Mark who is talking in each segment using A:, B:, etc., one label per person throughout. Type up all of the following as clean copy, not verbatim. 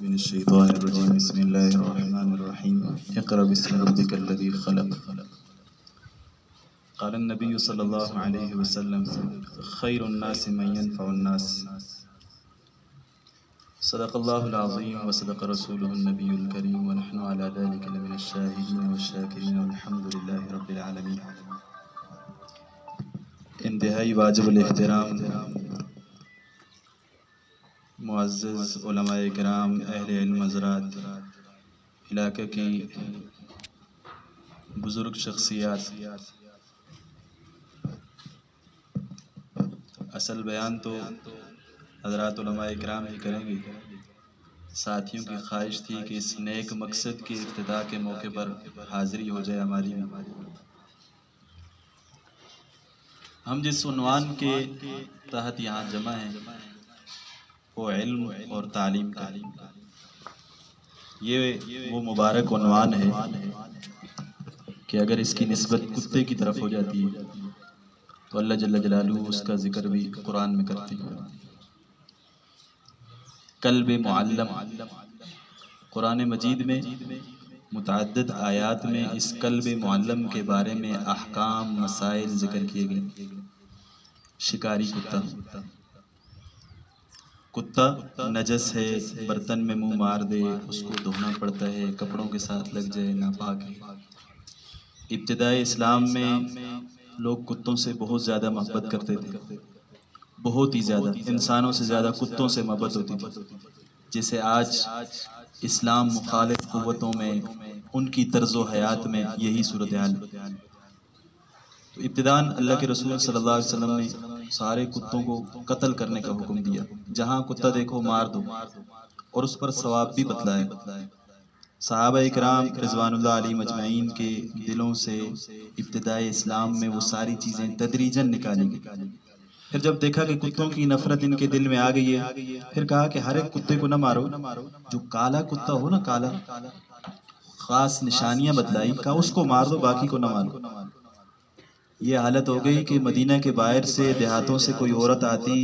A: من الشيطان الرجيم بسم الله الرحمن الرحيم اقرأ باسم ربك الذي خلق قال النبي صلى الله عليه وسلم خير الناس من ينفع الناس صدق الله العظيم وصدق رسوله النبي الكريم ونحن على ذلك لمن الشاهدين والشاكرين والحمد لله رب العالمين۔ انتہائی واجب الاحترام معزز علماء کرام، اہل علم حضرات، علاقے کی بزرگ شخصیات، اصل بیان تو حضرات علماء کرام ہی کریں گے۔ ساتھیوں کی خواہش تھی کہ اس نیک مقصد کے افتتاح کے موقع پر حاضری ہو جائے ہماری میں۔ ہم جس عنوان کے تحت یہاں جمع ہیں وہ علم اور تعلیم کا، یہ وہ مبارک عنوان ہے کہ اگر اس کی نسبت کتے کی طرف ہو جاتی ہے تو اللہ جل جلالہ اس کا ذکر بھی قرآن میں کرتی ہے۔ قلب معلم، قرآن مجید میں متعدد آیات میں اس قلب معلم کے بارے میں احکام، مسائل ذکر کیے گئے۔ شکاری کتا نجس ہے، برتن میں منہ مار دے اس کو دھونا پڑتا ہے، کپڑوں کے ساتھ لگ جائے ناپاک ہے۔ ابتدائی اسلام میں لوگ کتوں سے بہت زیادہ محبت کرتے تھے، بہت ہی زیادہ، انسانوں سے زیادہ کتوں سے محبت ہوتی تھی، جسے آج اسلام مخالف قوتوں میں ان کی طرز و حیات میں یہی صورتحال ہے۔ تو ابتداً اللہ کے رسول صلی اللہ علیہ وسلم نے سارے کتوں کو قتل کرنے کا حکم دیا، جہاں کتا دیکھو مار دو، اور اس پر ثواب بھی بتلایا۔ صحابہ اکرام رضوان اللہ علیہم اجمعین کے دلوں سے ابتدائی اسلام میں وہ ساری چیزیں تدریجاً نکالی گئی۔ پھر جب دیکھا کہ کتوں کی نفرت ان کے دل میں آ گئی ہے، پھر کہا کہ ہر ایک کتے کو نہ مارو، جو کالا کتا ہو نا، کالا، خاص نشانیاں بتلائی، کہا اس کو مار دو، باقی کو نہ مارو۔ یہ حالت ہو گئی کہ مدینہ کے باہر سے، دیہاتوں سے کوئی عورت آتی،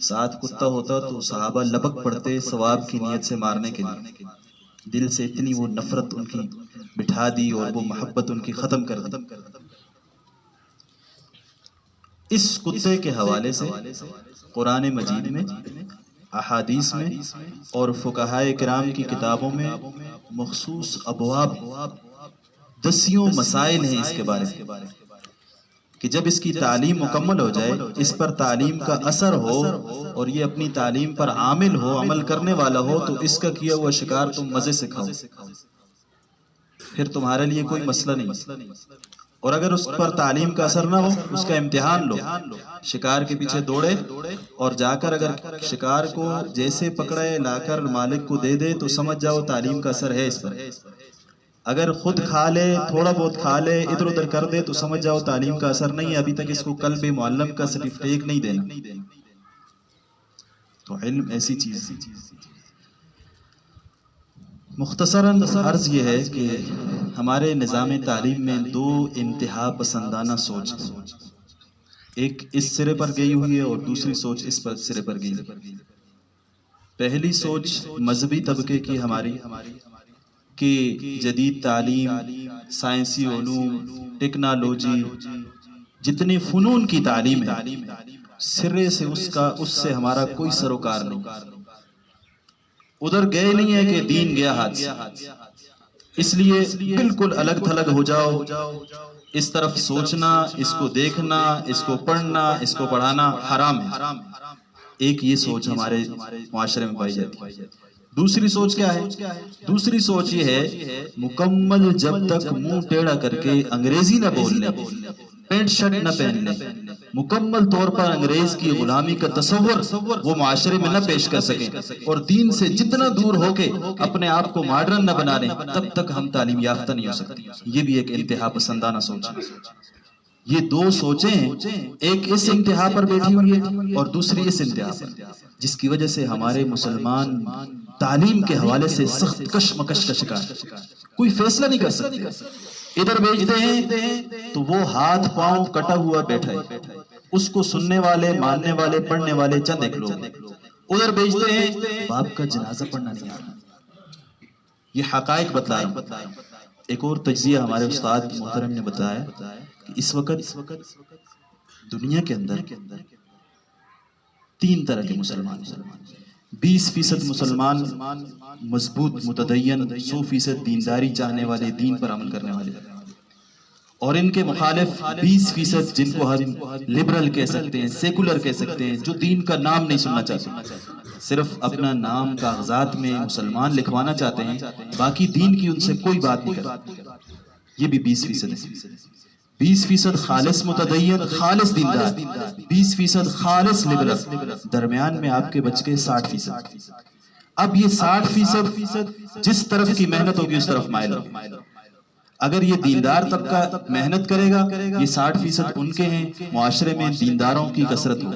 A: ساتھ کتا ہوتا تو صحابہ لبک پڑتے ثواب کی نیت سے مارنے کے لیے۔ دل سے اتنی وہ نفرت ان کی بٹھا دی اور وہ محبت ان کی ختم کر دی۔ اس کتے کے حوالے سے قرآن مجید میں، احادیث میں اور فقہائے کرام کی کتابوں میں مخصوص ابواب، دسیوں مسائل ہیں اس کے بارے میں، کہ جب اس کی تعلیم مکمل ہو جائے، اس پر تعلیم کا اثر ہو اور یہ اپنی تعلیم پر عامل ہو، عمل کرنے والا ہو، تو اس کا کیا ہوا شکار تم مزے سے کھاؤ، پھر تمہارے لیے کوئی مسئلہ نہیں۔ اور اگر اس پر تعلیم کا اثر نہ ہو، اس کا امتحان لو، شکار کے پیچھے دوڑے اور جا کر اگر شکار کو جیسے پکڑے لا کر مالک کو دے دے تو سمجھ جاؤ تعلیم کا اثر ہے اس پر۔ اگر خود کھا لے، تھوڑا بہت کھا لے، ادھر ادھر کر دے تو سمجھ جاؤ تعلیم کا اثر نہیں ہے، ابھی تک اس کو قلب معلم کا سرٹیفکیٹ نہیں دینا۔ تو علم ایسی چیز ہے۔ مختصراً عرض یہ ہے کہ ہمارے نظام تعلیم میں دو انتہا پسندانہ سوچ ہیں، ایک اس سرے پر گئی ہوئی ہے اور دوسری سوچ اس پر سرے پر گئی ہے۔ پہلی سوچ مذہبی طبقے کی ہماری، کہ جدید تعلیم، سائنسی علوم، ٹیکنالوجی، جتنی فنون کی تعلیم ہے، سرے سے اس سے ہمارا کوئی سروکار نہیں، ادھر گئے نہیں ہے کہ دین گیا ہاتھ سے، اس لیے بالکل الگ تھلگ ہو جاؤ۔ اس طرف سوچنا، اس کو دیکھنا، اس کو پڑھنا، اس کو پڑھانا حرام ہے۔ ایک یہ سوچ ہمارے معاشرے میں پائی جاتی ہے۔ دوسری سوچ کیا ہے؟ دوسری سوچ یہ ہے، مکمل جب تک منہ ٹیڑھا کر کے انگریزی نہ بول لیں، پینٹ شرٹ نہ پہن لیں، مکمل طور پر انگریز کی غلامی کا تصور وہ معاشرے میں نہ پیش کر سکیں اور دین سے جتنا دور ہو کے اپنے آپ کو ماڈرن نہ بنا لیں، تب تک ہم تعلیم یافتہ نہیں ہو سکتے۔ یہ بھی ایک انتہا پسندانہ سوچ ہے۔ یہ دو سوچیں ہیں، ایک اس انتہا پر بیٹھی ہوئی ہے اور دوسری اس انتہا پر، جس کی وجہ سے ہمارے مسلمان تعلیم کے حوالے سے سخت کشمکش کا شکار، کوئی فیصلہ نہیں کر سکتے۔ ادھر بھیجتے ہیں تو وہ ہاتھ پاؤں کٹا ہوا بیٹھا ہے، اس کو سننے والے، ماننے والے، پڑھنے والے چند ایک لوگ، ادھر بھیجتے ہیں باپ کا جنازہ پڑھنا نہیں آ رہا. یہ حقائق بتلا رہا ہوں. ایک اور تجزیہ ہمارے استاد محترم نے بتایا کہ اس وقت دنیا کے اندر 3 طرح کے مسلمان ہیں. 20% مسلمان مضبوط متدین، 100% دینداری چاہنے والے، دین پر عمل کرنے والے، اور ان کے مخالف 20% جن کو ہم لبرل کہہ سکتے ہیں، سیکولر کہہ سکتے ہیں، جو دین کا نام نہیں سننا چاہتے، صرف اپنا نام کاغذات میں مسلمان لکھوانا چاہتے ہیں، باقی دین کی ان سے کوئی بات نہیں کرتے. یہ بھی 20% ہے. 20% خالص متدین، خالص دیندار، 20% خالص لبرل، درمیان میں آپ کے بچ کے 60%. اب یہ 60% جس طرف کی محنت ہوگی اس طرف مائل ہوگی. اگر یہ دیندار طبقہ محنت کرے گا، یہ 60% ان کے ہیں، معاشرے میں دینداروں کی کثرت ہو،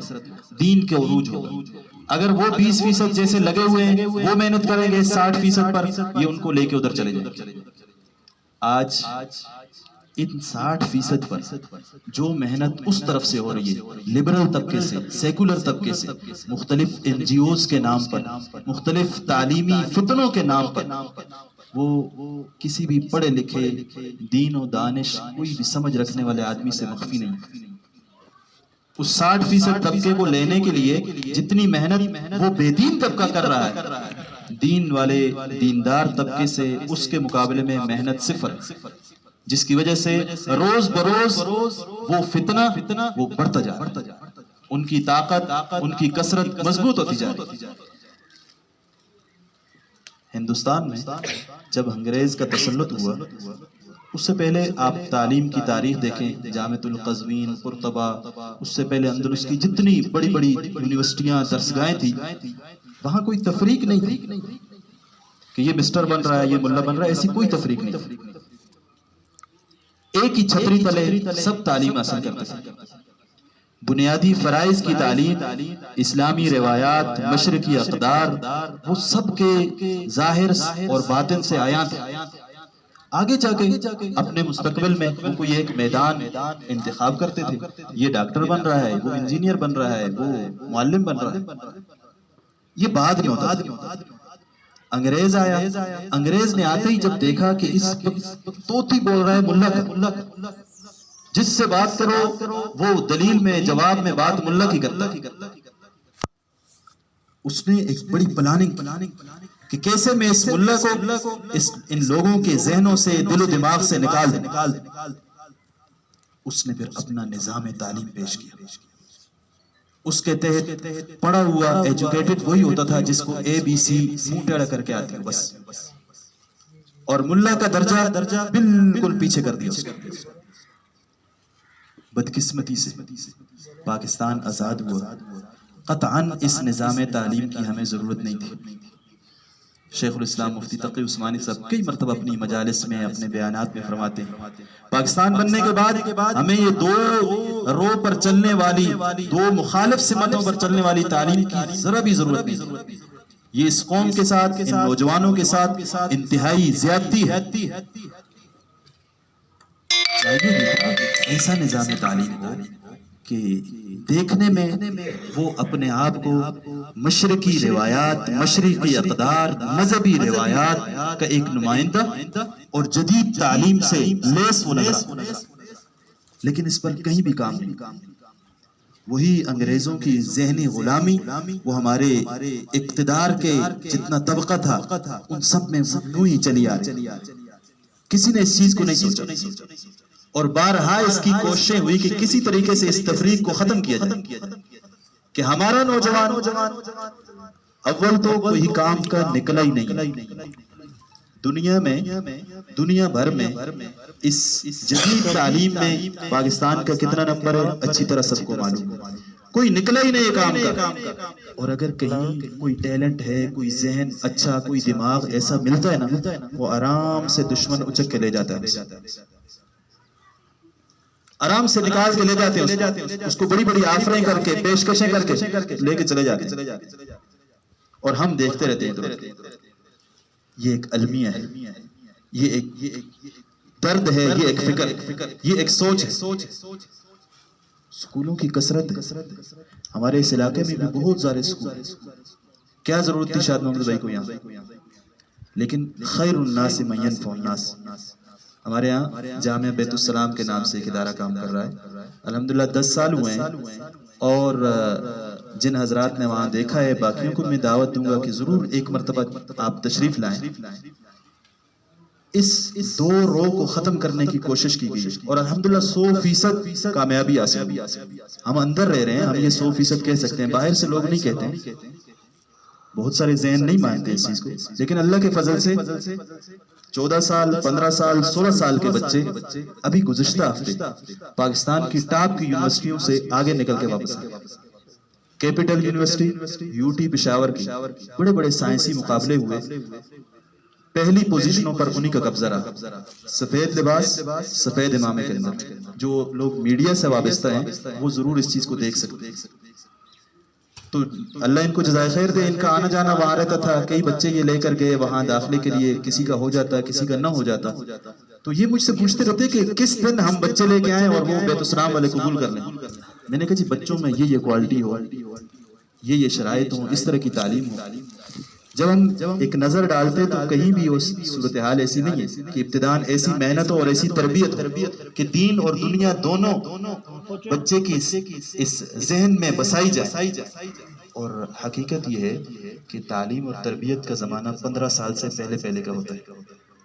A: دین کے عروج ہوگا. اگر وہ 20% جیسے لگے ہوئے ہیں وہ محنت کریں گے 60% پر، یہ ان کو لے کے ادھر چلے جائیں گے. آج ان 60% پر جو محنت اس طرف سے ہو رہی ہے، لبرل طبقے سے، سیکولر طبقے سے، مختلف NGOs کے نام پر، مختلف تعلیمی فتنوں کے نام پر، وہ کسی بھی پڑھے لکھے دین و دانش کوئی بھی سمجھ رکھنے والے آدمی سے مخفی نہیں. اس 60% طبقے کو لینے کے لیے جتنی محنت وہ بے دین طبقہ کر رہا ہے، دین والے دیندار طبقے سے اس کے مقابلے میں محنت صفر، جس کی وجہ سے روز بروز وہ فتنہ وہ بڑھتا جا رہا ہے، ان کی طاقت، ان کی کثرت مضبوط ہوتی جا رہی ہے. ہندوستان میں جب انگریز کا تسلط ہوا، اس سے پہلے آپ تعلیم کی تاریخ دیکھیں، جامعۃ القزوین، قرطبہ، اس سے پہلے اندلس کی جتنی بڑی بڑی یونیورسٹیاں، درسگاہیں تھی، وہاں کوئی تفریق نہیں تھی کہ یہ مسٹر بن رہا ہے، یہ ملا بن رہا ہے، ایسی کوئی تفریق نہیں تھی. ایک ہی چھتری تلے سب تعلیم حاصل کرتے تھے. بنیادی فرائض کی تعلیم، اسلامی روایات، مشرقی اقدار، وہ سب کے ظاہر اور باطن سے آیاں تھے. آگے جا کے اپنے مستقبل میں وہ کوئی ایک میدان انتخاب کرتے تھے، یہ ڈاکٹر بن رہا ہے، وہ انجینئر بن رہا ہے، وہ معلم بن رہا ہے. یہ بعد میں ہوتا تھا. انگریز آیا، انگریز نے آتے ہی جب دیکھا کہ اس طوطی بول رہا ہے ملا کا، جس سے بات کرو وہ دلیل میں جواب میں بات ملا کی کرتا، اس نے ایک بڑی پلاننگ کہ کیسے میں اس ملا کو ان لوگوں کے ذہنوں سے، دل و دماغ سے نکال دیں. اس نے پھر اپنا نظام تعلیم پیش کیا. اس کے تحت پڑھا ہوا ایجوکیٹڈ وہی ہوتا تھا جس کو ABC منہ ٹیڑھا کر کے آتی بس، اور ملا کا درجہ بالکل پیچھے کر دیا. بدقسمتی سے پاکستان آزاد ہوا. قطعاً اس نظام تعلیم کی ہمیں ضرورت نہیں تھی. شیخ الاسلام مفتی تقی عثمانی صاحب کئی مرتبہ اپنی مجالس میں، اپنے بیانات میں فرماتے ہیں، پاکستان بننے کے بعد ہمیں یہ 2 رو پر چلنے والی، 2 مخالف سمتوں پر چلنے والی تعلیم کی ذرا بھی ضرورت نہیں. یہ اس قوم کے ساتھ، ان نوجوانوں کے ساتھ انتہائی زیادتی ہے. ایسا نظام تعلیم ہو کہ دیکھنے میں وہ اپنے آپ کو مشرقی روایات، مشرقی اقدار، مذہبی روایات کا ایک نمائندہ اور جدید تعلیم سے لیس وہ نظر، لیکن اس پر کہیں بھی کام نہیں. وہی انگریزوں کی ذہنی غلامی، وہ ہمارے اقتدار کے جتنا طبقہ تھا ان سب میں وہ ہی چلی آ رہی. کسی نے اس چیز کو نہیں سوچا، اور بارہا اس کی کوششیں ہوئی کہ کسی طریقے سے اس تفریق کو ختم کیا جائے کہ ہمارا نوجوان اول تو کوئی کام کا نکلا ہی نہیں. دنیا بھر میں اس جدید تعلیم میں پاکستان کا کتنا نمبر ہے اچھی طرح سب کو معلوم ہے. کوئی نکلا ہی نہیں کام کا. اور اگر کہیں کوئی ٹیلنٹ ہے، کوئی ذہن اچھا، کوئی دماغ ایسا ملتا ہے نا، وہ آرام سے دشمن اچک کے لے جاتا ہے، آرام سے نکال کے لے جاتے ہیں، اس کو بڑی بڑی آفریں کر کے، پیشکشیں کر کے لے کے چلے جاتے ہیں، اور ہم دیکھتے رہتے ہیں. یہ ایک المیہ ہے، یہ ایک درد ہے، یہ ایک فکر، یہ ایک سوچ ہے. سکولوں کی کثرت ہے، ہمارے اس علاقے میں بھی بہت سارے سکول ہیں، کیا ضرورت تھی شاد محمد بھائی کو یہاں، لیکن خیر الناس من ينفع الناس، ہمارے یہاں جامعہ بیت السلام کے نام سے ایک ادارہ کام کر رہا ہے، الحمدللہ 10 سال ہوئے ہیں، اور جن حضرات نے وہاں دیکھا ہے باقیوں کو میں دعوت دوں گا کہ ضرور ایک مرتبہ آپ تشریف لائیں۔ اس 2 رو کو ختم کرنے کی کوشش کی گئی اور الحمدللہ 100% کامیابی حاصل ہوئی۔ ہم اندر رہ رہے ہیں، ہم یہ 100% کہہ سکتے ہیں، باہر سے لوگ نہیں کہتے ہیں، بہت سارے ذہن نہیں مانتے اس چیز کو، لیکن اللہ کے فضل سے 14 سال 15 سال 16 سال کے بچے ابھی گزشتہ ہفتے پاکستان کی ٹاپ کی یونیورسٹیوں سے آگے نکل کے واپس آئے، کیپٹل یونیورسٹی، UT پشاور کی بڑے بڑے سائنسی مقابلے ہوئے، پہلی پوزیشنوں پر انہی کا قبضہ رہا، سفید لباس سفید امامے کے اندر۔ جو لوگ میڈیا سے وابستہ ہیں وہ ضرور اس چیز کو دیکھ سکتے ہیں، تو اللہ ان کو جزائے خیر دے، ان کا آنا جانا وہاں رہتا تھا، کئی بچے یہ لے کر گئے وہاں داخلے کے لیے، کسی کا ہو جاتا کسی کا نہ ہو جاتا، تو یہ مجھ سے پوچھتے رہتے کہ کس دن ہم بچے لے کے آئیں اور وہ بیت السلام والے قبول کر لیں۔ میں نے کہا جی بچوں میں یہ کوالٹی ہو، یہ شرائط ہوں، اس طرح کی تعلیم ہو، جب ہم ایک نظر ڈالتے تو کہیں بھی اس صورتحال ایسی نہیں ہے کہ ابتداءً ایسی محنت اور ایسی تربیت ہو کہ دین اور دنیا دونوں بچے کی اس ذہن میں بسائی جائے۔ اور حقیقت یہ ہے کہ تعلیم اور تربیت کا زمانہ 15 سال سے پہلے کا ہوتا ہے۔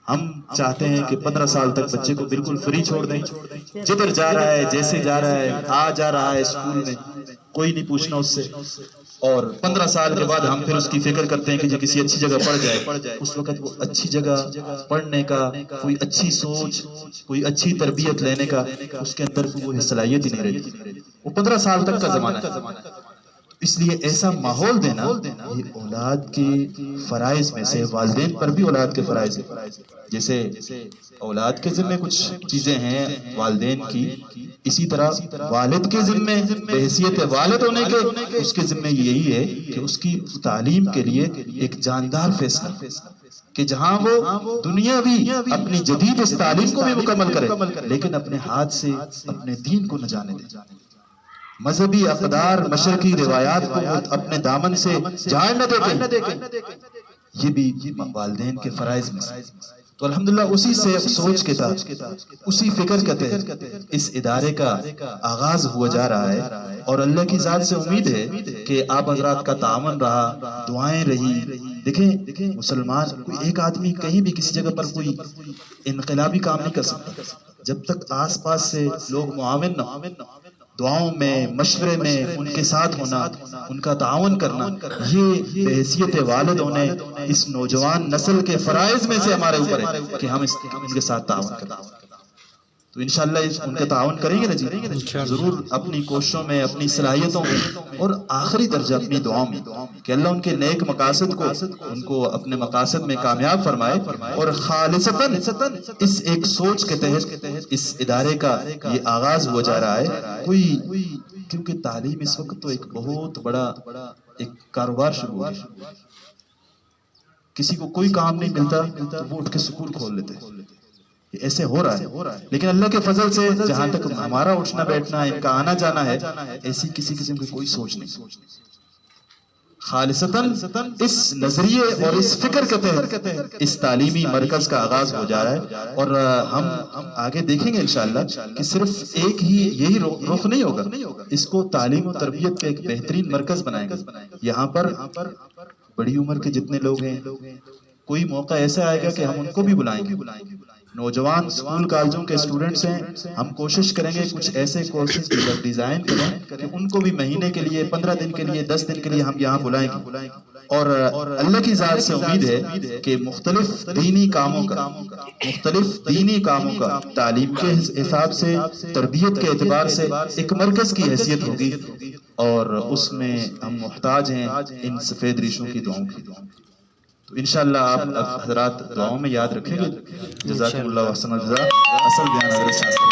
A: ہم چاہتے ہیں کہ 15 سال تک بچے کو بالکل فری چھوڑ دیں، جدھر جا رہا ہے جیسے جا رہا ہے، آ جا رہا ہے اسکول میں، کوئی نہیں پوچھنا اس سے، اور 15 سال کے بعد ہم پھر اس کی فکر کرتے ہیں کہ جو کسی اچھی جگہ پڑھ جائے، اس وقت وہ اچھی جگہ پڑھنے کا، کوئی اچھی سوچ، کوئی اچھی تربیت لینے کا اس کے اندر وہ صلاحیت ہی نہیں رہتی، وہ 15 سال تک کا زمانہ ہے۔ اس لیے ایسا ماحول دینا یہ اولاد کے فرائض میں سے، والدین پر بھی اولاد کے فرائض ہیں، جیسے اولاد کے ذمہ کچھ چیزیں ہیں والدین کی، اسی طرح والد کے ذمہ بحیثیت والد ہونے کے اس کے ذمہ یہی ہے کہ اس کی تعلیم کے لیے ایک جاندار فیصلہ، کہ جہاں وہ دنیا بھی اپنی جدید اس تعلیم کو بھی مکمل کرے لیکن اپنے ہاتھ سے اپنے دین کو نہ جانے دے، مذہبی اقدار مشرقی روایات کو اپنے دامن سے جھاڑ نہ دے، یہ بھی والدین کے فرائض میں سے۔ تو الحمدللہ اسی سے سوچ کے تحت، اسی فکر کے تحت اس ادارے کا آغاز ہوا جا رہا ہے، اور اللہ کی ذات سے امید ہے کہ آپ حضرات کا تعاون رہا، دعائیں رہی۔ دیکھیں مسلمان کوئی ایک آدمی کہیں بھی کسی جگہ پر کوئی انقلابی کام نہیں کر سکتا جب تک آس پاس سے لوگ معاون نہ ہوں، دعاؤں میں مشورے میں ان کے ساتھ ہونا، ان کا تعاون کرنا، یہ بحیثیت والد ہونے اس نوجوان نسل کے فرائض میں سے ہمارے اوپر ہے کہ ہم ان کے ساتھ تعاون کریں۔ تو انشاءاللہ ان کا تعاون کریں گے نا جی، ضرور اپنی کوششوں میں، اپنی صلاحیتوں میں، اور آخری درجہ اپنی دعاؤں میں کہ اللہ ان کے نیک مقاصد کو ان کو اپنے مقاصد میں کامیاب فرمائے، اور خالصتاً اس ایک سوچ کے تحت اس ادارے کا یہ آغاز ہوا جا رہا ہے۔ کیونکہ تعلیم اس وقت تو ایک بہت بڑا ایک کاروبار شروع ہو گیا، کسی کو کوئی کام نہیں ملتا تو وہ اٹھ کے سکول کھول لیتے، ایسے ہو رہا ہے، لیکن اللہ کے فضل سے جہاں تک ہمارا اٹھنا بیٹھنا، ان کا آنا جانا ہے، ایسی کسی قسم کی کوئی سوچ نہیں، خالصتاً اس نظریے اور اس فکر کے تحت اس تعلیمی مرکز کا آغاز ہو جا رہا ہے، اور ہم آگے دیکھیں گے انشاءاللہ کہ صرف ایک ہی یہی رخ نہیں ہوگا، اس کو تعلیم و تربیت کا ایک بہترین مرکز بنائیں گے۔ یہاں پر بڑی عمر کے جتنے لوگ ہیں، کوئی موقع ایسا آئے گا کہ ہم ان کو بھی بلائیں گے، نوجوان اسکول کالجوں کے اسٹوڈنٹس ہیں، ہم کوشش کریں گے کچھ ایسے کورسز ڈیزائن کریں کہ ان کو بھی مہینے کے لیے، 15 دن کے لیے، 10 دن کے لیے ہم یہاں بلائیں گے، اور اللہ کی ذات سے امید ہے کہ مختلف دینی کاموں کا تعلیم کے حساب سے، تربیت کے اعتبار سے ایک مرکز کی حیثیت ہوگی، اور اس میں ہم محتاج ہیں ان سفید ریشوں کی دعاؤں کی۔ تو انشاءاللہ آپ حضرات دعاؤں میں یاد رکھیں گے۔ جزاکم اللہ احسن الجزاء۔ اصل بیان حضرت شاہ صاحب